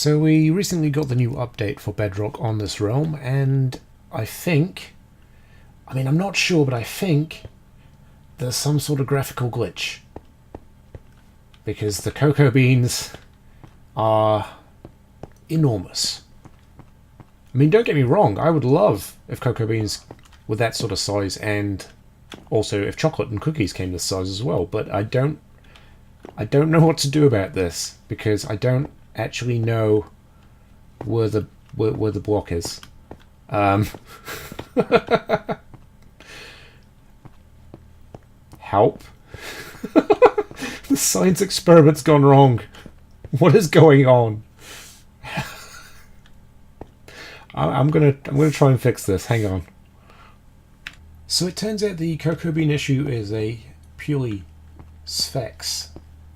So we recently got the new update for Bedrock on this realm, and I think, I'm not sure, but I think there's some sort of graphical glitch. Because the cocoa beans are enormous. Don't get me wrong, I would love if cocoa beans were that sort of size, and also if chocolate and cookies came this size as well, but I don't know what to do about this, because I don't actually know where the block is. Help. The science experiment's gone wrong. What is going on? I'm gonna try and fix this. Hang on. So it turns out the cocoa bean issue is a purely Sphax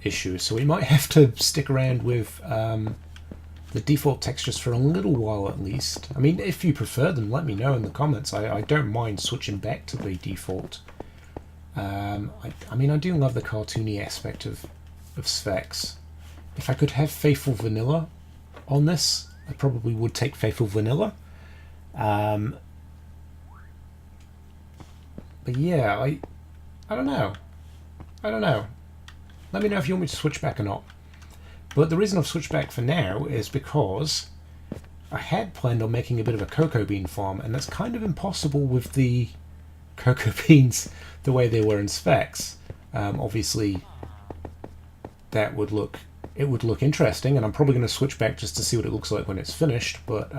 issue, so we might have to stick around with the default textures for a little while at least. If you prefer them, let me know in the comments. I don't mind switching back to the default. I do love the cartoony aspect of Sphax. If I could have Faithful Vanilla on this, I probably would take Faithful Vanilla. But yeah, I don't know. Let me know if you want me to switch back or not. But the reason I've switched back for now is because I had planned on making a bit of a cocoa bean farm, and that's kind of impossible with the cocoa beans the way they were in Sphax. Obviously, that would look interesting, and I'm probably going to switch back just to see what it looks like when it's finished. But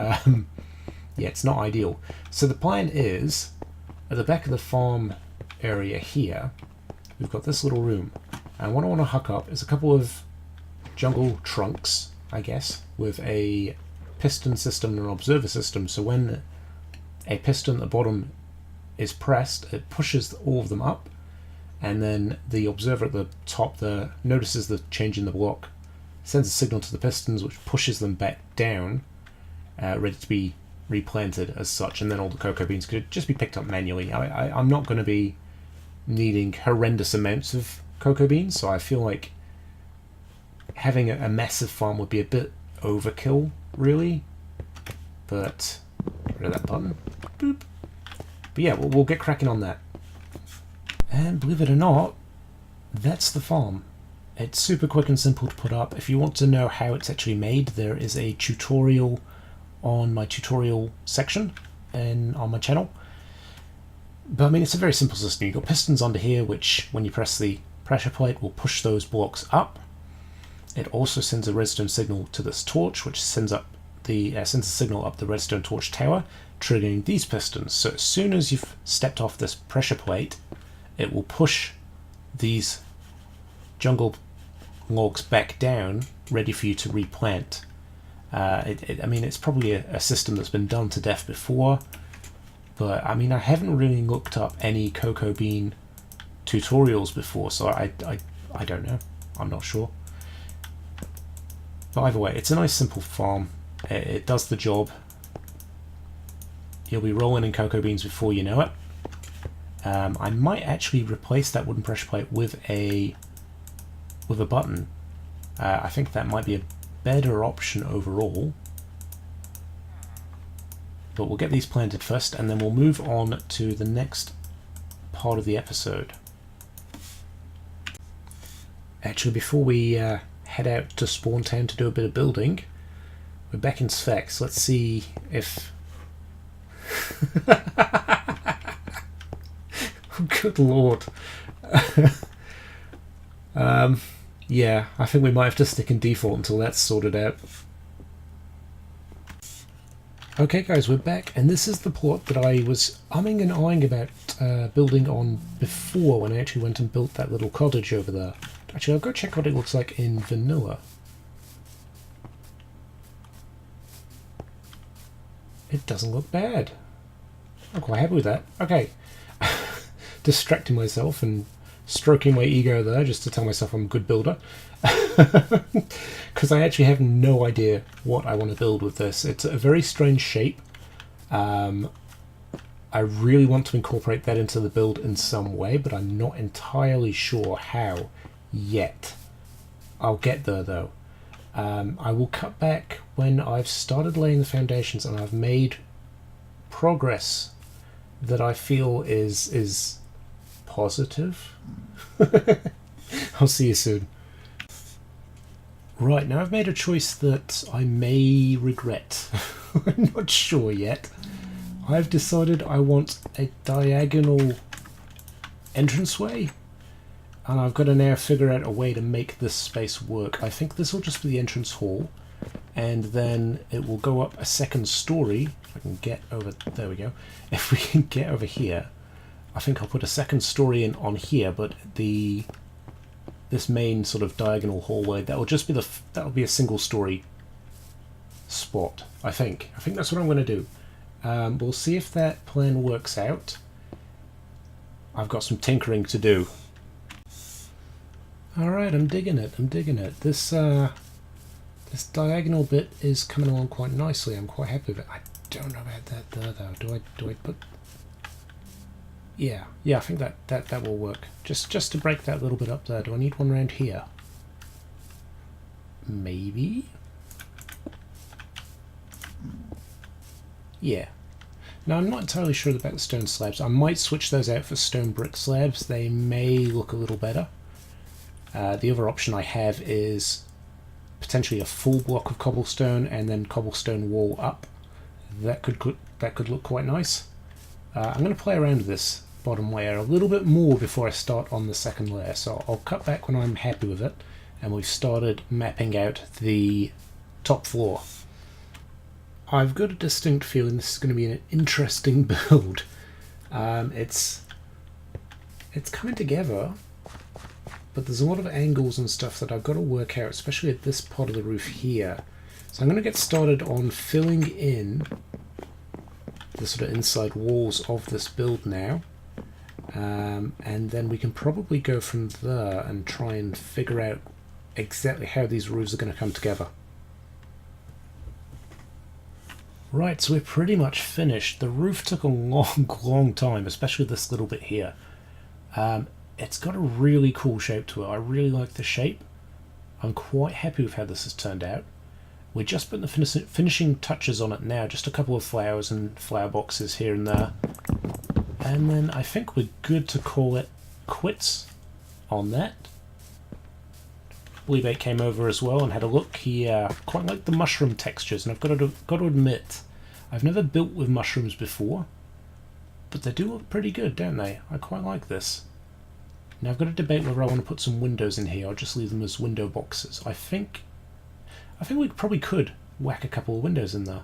yeah, it's not ideal. So the plan is, at the back of the farm area here, we've got this little room, and what I want to hook up is a couple of jungle trunks, I guess, with a piston system and an observer system. So when a piston at the bottom is pressed, it pushes all of them up, and then the observer at the top there notices the change in the block, sends a signal to the pistons, which pushes them back down, ready to be replanted as such, and then all the cocoa beans could just be picked up manually. I'm not going to be needing horrendous amounts of cocoa beans, so I feel like having a massive farm would be a bit overkill, really. But get rid of that button. Boop. But yeah, we'll get cracking on that. And believe it or not, that's the farm. It's super quick and simple to put up. If you want to know how it's actually made, there is a tutorial on my tutorial section and on my channel. But it's a very simple system. You've got pistons under here, which when you press the pressure plate will push those blocks up. It also sends a redstone signal to this torch, which sends a signal up the redstone torch tower, triggering these pistons. So as soon as you've stepped off this pressure plate, it will push these jungle logs back down, ready for you to replant. It's probably a system that's been done to death before, but I haven't really looked up any cocoa bean tutorials before, so I don't know. I'm not sure. But either way, it's a nice simple farm. It does the job. You'll be rolling in cocoa beans before you know it. I might actually replace that wooden pressure plate with a button. I think that might be a better option overall. But we'll get these planted first, and then we'll move on to the next part of the episode. Actually, before we head out to Spawn Town to do a bit of building, we're back in Sphax. Let's see if... Good lord. Yeah, I think we might have to stick in default until that's sorted out. Okay guys, we're back, and this is the plot that I was umming and ahhing about building on before, when I actually went and built that little cottage over there. Actually, I'll go check what it looks like in vanilla. It doesn't look bad. I'm quite happy with that. Okay. Distracting myself and stroking my ego there just to tell myself I'm a good builder. Because I actually have no idea what I want to build with this. It's a very strange shape. I really want to incorporate that into the build in some way, but I'm not entirely sure how yet. I'll get there though. I will cut back when I've started laying the foundations and I've made progress that I feel is positive. I'll see you soon. Right, now I've made a choice that I may regret. I'm not sure yet. I've decided I want a diagonal entranceway, and I've got to now figure out a way to make this space work. I think this will just be the entrance hall, and then it will go up a second story. If I can get over, there we go. If we can get over here, I think I'll put a second story in on here, but this main sort of diagonal hallway, that will just be that'll be a single story spot. I think that's what I'm going to do. We'll see if that plan works out. I've got some tinkering to do. Alright, I'm digging it. This diagonal bit is coming along quite nicely. I'm quite happy with it. I don't know about that there though. Do I put... Yeah, I think that will work. Just to break that little bit up there. Do I need one around here? Maybe? Yeah. Now, I'm not entirely sure about the stone slabs. I might switch those out for stone brick slabs. They may look a little better. The other option I have is potentially a full block of cobblestone and then cobblestone wall up. That could look quite nice. I'm going to play around with this bottom layer a little bit more before I start on the second layer. So I'll cut back when I'm happy with it and we've started mapping out the top floor. I've got a distinct feeling this is going to be an interesting build. It's coming together, but there's a lot of angles and stuff that I've got to work out, especially at this part of the roof here. So I'm going to get started on filling in the sort of inside walls of this build now, and then we can probably go from there and try and figure out exactly how these roofs are going to come together. Right, so we're pretty much finished. The roof took a long time, especially this little bit here. It's got a really cool shape to it. I really like the shape. I'm quite happy with how this has turned out. We're just putting the finishing touches on it now, just a couple of flowers and flower boxes here and there. And then I think we're good to call it quits on that. Bleebait came over as well and had a look. He quite liked the mushroom textures, and I've got to admit, I've never built with mushrooms before, but they do look pretty good, don't they? I quite like this. Now I've got to debate whether I want to put some windows in here or just leave them as window boxes. I think we probably could whack a couple of windows in there.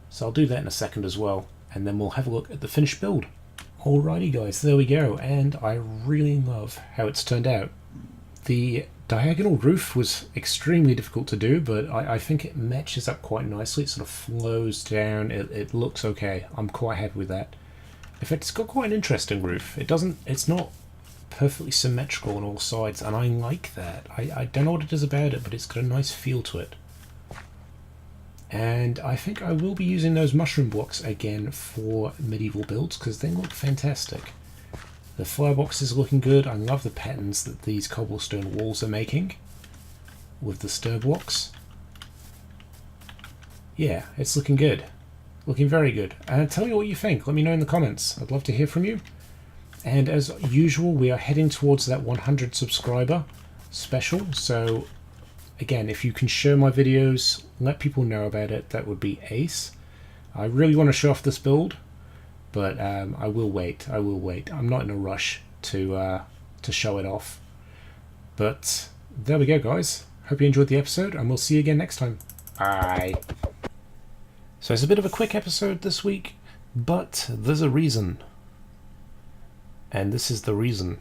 So I'll do that in a second as well, and then we'll have a look at the finished build. Alrighty guys, there we go, and I really love how it's turned out. The diagonal roof was extremely difficult to do, but I think it matches up quite nicely. It sort of flows down, it looks okay. I'm quite happy with that. In fact, it's got quite an interesting roof. It's not perfectly symmetrical on all sides, and I like that. I don't know what it is about it, but it's got a nice feel to it. And I think I will be using those mushroom blocks again for medieval builds because they look fantastic. The firebox is looking good. I love the patterns that these cobblestone walls are making with the stir blocks. Yeah, it's looking good. Looking very good. And tell me what you think. Let me know in the comments. I'd love to hear from you. And as usual, we are heading towards that 100 subscriber special. So again, if you can share my videos, let people know about it, that would be ace. I really want to show off this build, but I will wait. I'm not in a rush to show it off. But there we go, guys. Hope you enjoyed the episode, and we'll see you again next time. Bye. So it's a bit of a quick episode this week, but there's a reason. And this is the reason.